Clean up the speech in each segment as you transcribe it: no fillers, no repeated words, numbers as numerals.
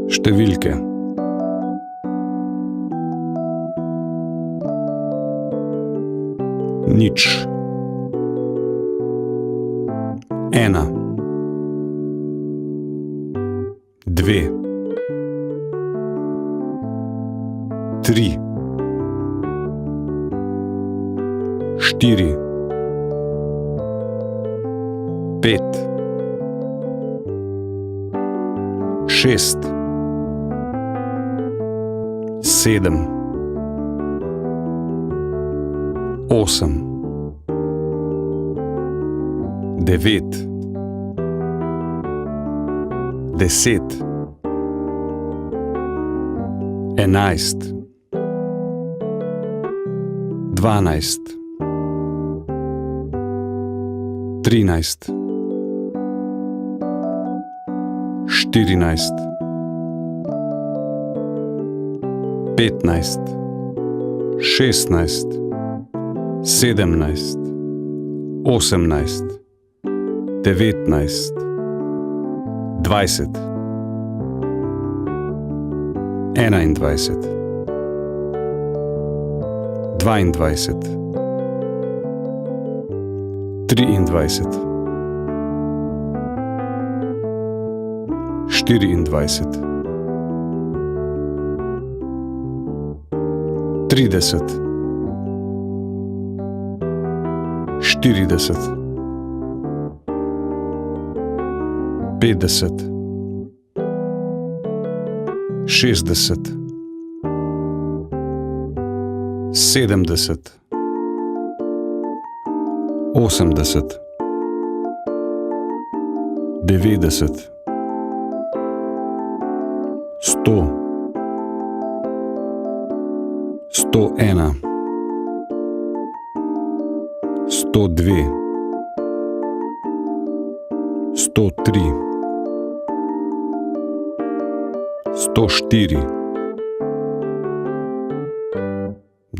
Številke. Nič. 1, 2, 3, 4, 5, 6, 7, 8, 9, 10, 11, 12, 13, 14, 15, 16, 17, 18, 19, 20, 21, 22, 23, 24, 30, 40, 50, 60, 70, 80, 90, 100, 101, 102, 103, 104,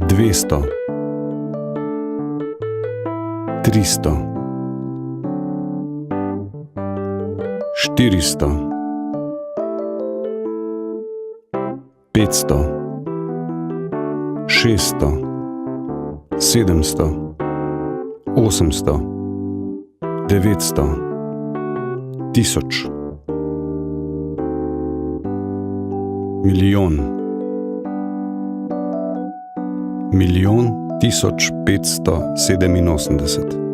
200, 300, 400, 500, 600, 700, 800, 900, 1000, milijon, 1 587.